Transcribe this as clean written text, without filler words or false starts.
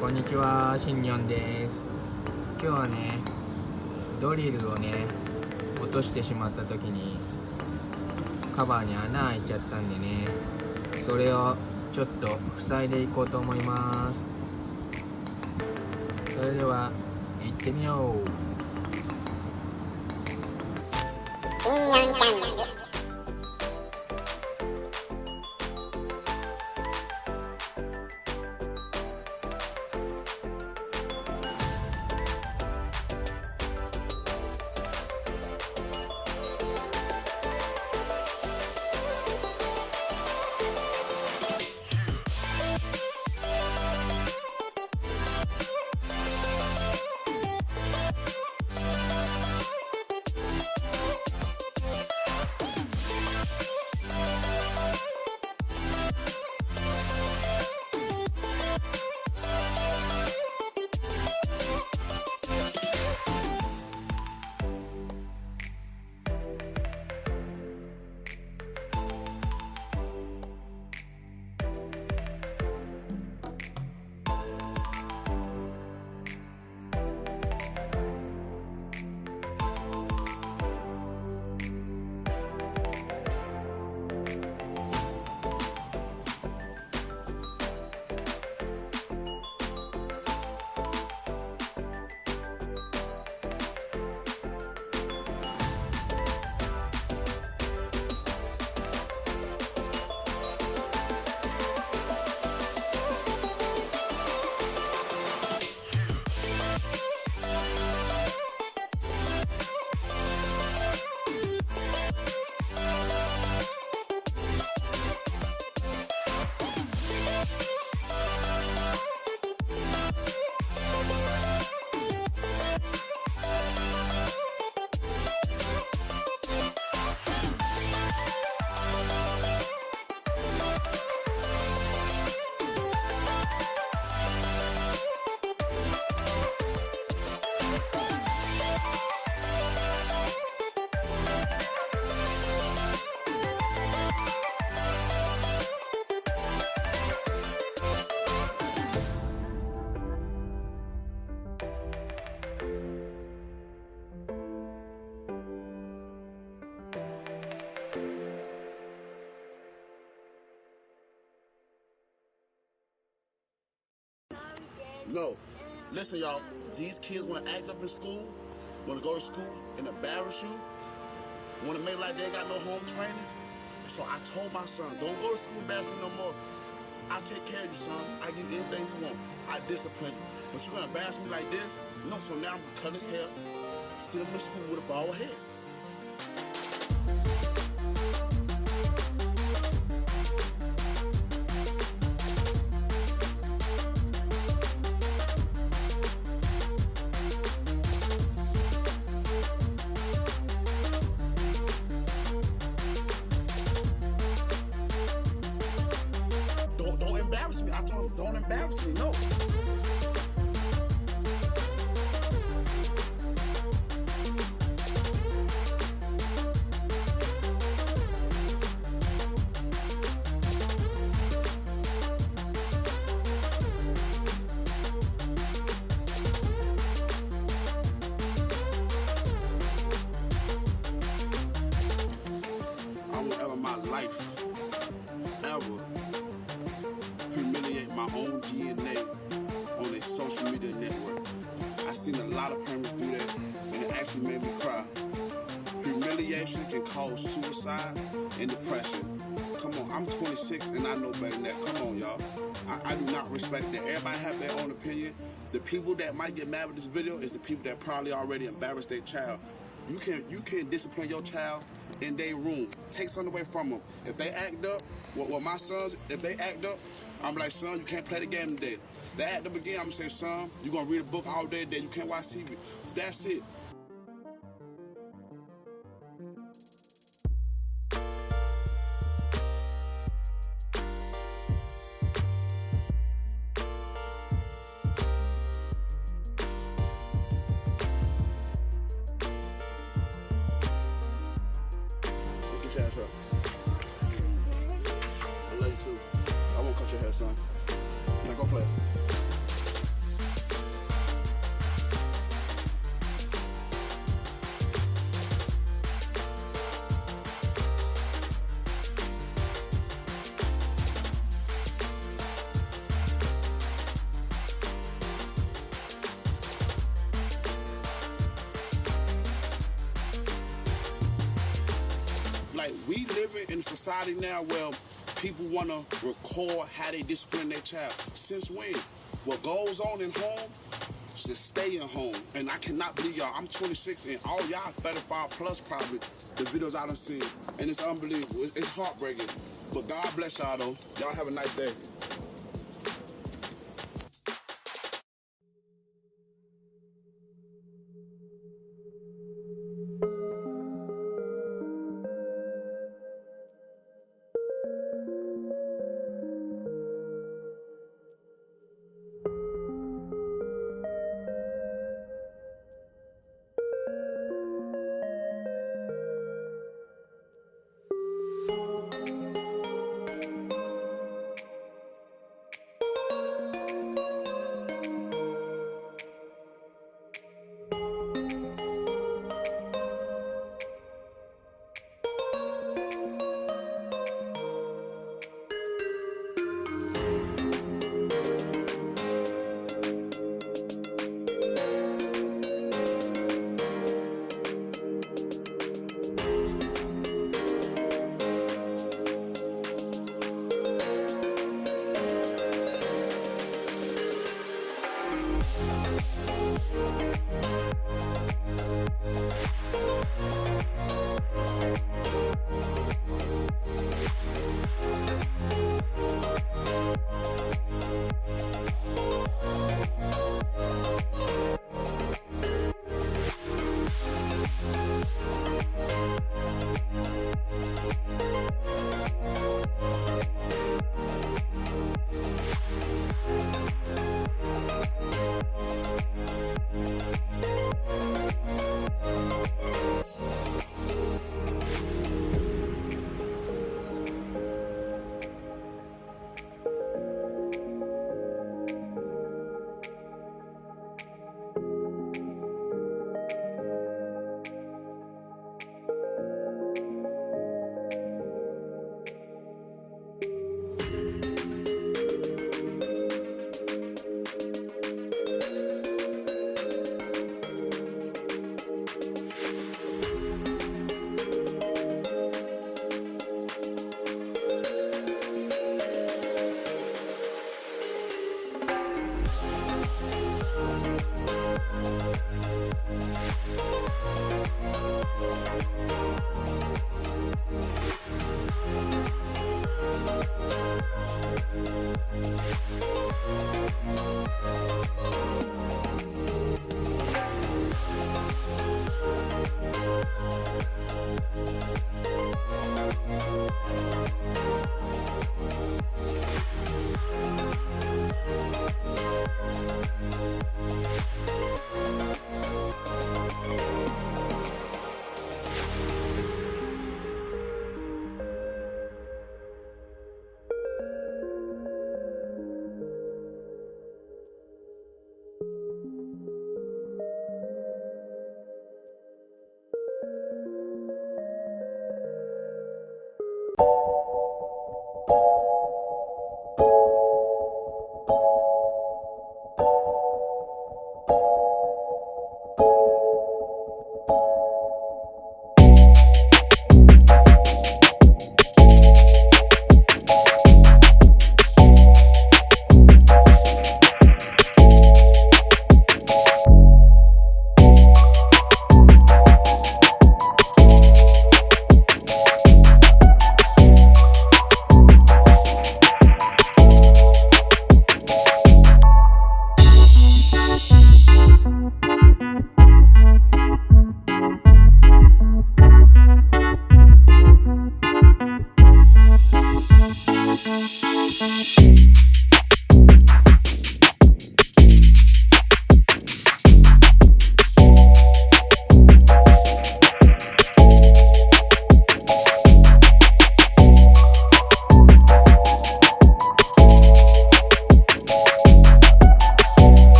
こんにちは、しんにょんです。今日はね、ドリルをね、落としてしまった時にカバーに穴開いちゃったんでね、それをちょっと塞いでいこうと思います。それでは行ってみよう。しんにょんチャンネル。No. Listen, y'all. These kids want to act up in school, want to go to school and embarrass you, want to make like they got no home training. So I told my son, don't go to school embarrass me no more. I'll take care of you, son. I give you anything you want. I discipline you. But you're going to embarrass me like this? No, so now I'm going to cut his hair, send him to school with a bald head. Don't embarrass me. I told him, don't embarrass me. No. I will ever my life ever humiliate my own DNA on a social media network. I seen a lot of parents do that, and it actually made me cry. Humiliation can cause suicide and depression. Come on, I'm 26 and I know better than that. Come on, y'all. I do not respect that. Everybody have their own opinion. The people that might get mad with this video is the people that probably already embarrassed their child. You can discipline your child in their room. Take something away from them. If they act up, well, my sons, if they act up, I'm like, son, you can't play the game today. They act up again, I'm gonna say, son, you're gonna read a book all day today. You can't watch TV. That's it. ass up. I love you too. I won't cut your hair, son. Now go play. like we living in a society now where people want to record how they discipline their child. Since when? What goes on in home should stay in home. And I cannot believe y'all, I'm 26 and all y'all 35 plus probably, the videos I done seen. And it's unbelievable. It's heartbreaking. But God bless y'all though. Y'all have a nice day.